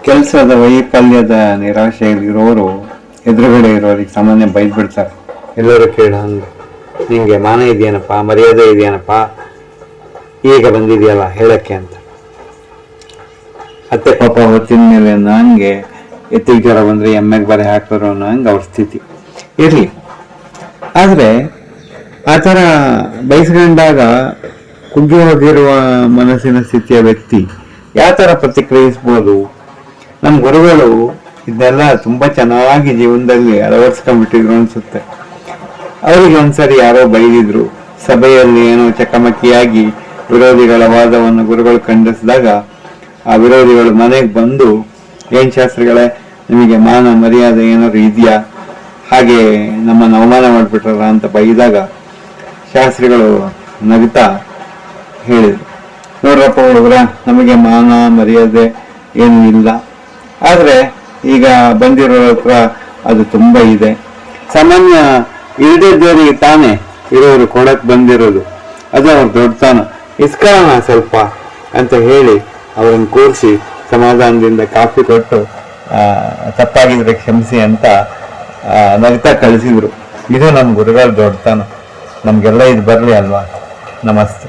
ಕೆಲಸದ ವೈಫಲ್ಯದ ನಿರಾಶೆಯಲ್ಲಿರೋರು ಎದುರುಗಡೆ ಇರೋರಿಗೆ ಸಾಮಾನ್ಯ ಬೈದ್ಬಿಡ್ತಾರೆ. ಎಲ್ಲರೂ ಕೇಳ ಹಂಗೆ, ನಿಂಗೆ ಮಾನ ಇದೆಯೇನಪ್ಪ, ಮರ್ಯಾದೆ ಇದೆಯೇನಪ್ಪ, ಈಗ ಬಂದಿದೆಯಲ್ಲ ಹೇಳಕ್ಕೆ ಅಂತ. ಅತ್ತೆ ಪಾಪ ಹೊತ್ತಿನ ಮೇಲೆ ನಂಗೆ ಎತ್ತಿಗೆ ಜ್ವರ ಬಂದ್ರೆ ಎಮ್ಮೆಗೆ ಬರೆ ಹಾಕೋರು ಅನ್ನೋ ಅವ್ರ ಸ್ಥಿತಿ ಇರ್ಲಿ. ಆದ್ರೆ ಆ ಥರ ಬಯಸ್ಕೊಂಡಾಗ ಕುಗ್ಗಿ ಹೋಗಿರುವ ಮನಸ್ಸಿನ ಸ್ಥಿತಿಯ ವ್ಯಕ್ತಿ ಯಾವ ಥರ ಪ್ರತಿಕ್ರಿಯಿಸ್ಬೋದು? ನಮ್ಮ ಗುರುಗಳು ಇದನ್ನೆಲ್ಲ ತುಂಬಾ ಚೆನ್ನಾಗಿ ಜೀವನದಲ್ಲಿ ಅಳವಡಿಸ್ಕೊಂಡ್ಬಿಟ್ಟಿದ್ರು ಅನ್ಸುತ್ತೆ. ಅವರಿಗೆ ಒಂದ್ಸರಿ ಯಾರೋ ಬೈದಿದ್ರು. ಸಭೆಯಲ್ಲಿ ಏನೋ ಚಕಮಕಿಯಾಗಿ ವಿರೋಧಿಗಳ ವಾದವನ್ನು ಗುರುಗಳು ಖಂಡಿಸಿದಾಗ ಆ ವಿರೋಧಿಗಳು ಮನೆಗೆ ಬಂದು, ಏನ್ ಶಾಸ್ತ್ರಿಗಳೇ, ನಿಮಗೆ ಮಾನ ಮರ್ಯಾದೆ ಏನಾದ್ರು ಇದೆಯಾ, ಹಾಗೆ ನಮ್ಮನ್ನು ಅವಮಾನ ಮಾಡ್ಬಿಟ್ರಲ್ಲ ಅಂತ ಬೈದಾಗ ಶಾಸ್ತ್ರಿಗಳು ನಗ್ತಾ ಹೇಳಿದ್ರು, ನೋಡ್ರಪ್ಪ ಹುಡುಗರ, ನಮಗೆ ಮಾನ ಮರ್ಯಾದೆ ಏನು ಇಲ್ಲ, ಆದ್ರೆ ಈಗ ಬಂದಿರೋ ಹತ್ರ ಅದು ತುಂಬಾ ಇದೆ. ಸಾಮಾನ್ಯ ಇಲ್ದಿದ್ದವರಿಗೆ ತಾನೇ ಇರೋರು ಕೊಡಕ್ ಬಂದಿರೋದು, ಅದು ಅವ್ರ ದೊಡ್ಡತನ, ಇಸ್ಕೊಳ್ಳೋಣ ಸ್ವಲ್ಪ ಅಂತ ಹೇಳಿ ಅವ್ರನ್ನ ಕೂರಿಸಿ ಸಮಾಧಾನದಿಂದ ಕಾಫಿ ಕೊಟ್ಟು ತಪ್ಪಾಗಿದ್ರೆ ಕ್ಷಮಿಸಿ ಅಂತ ನಗ್ತಾ ಕಳಿಸಿದ್ರು. ಇದು ನಮ್ಮ ಗುರುಗಳ ದೊಡ್ಡತನ. ನಮ್ಗೆಲ್ಲ ಇದು ಬರಲಿ ಅಲ್ವಾ. ನಮಸ್ತೆ.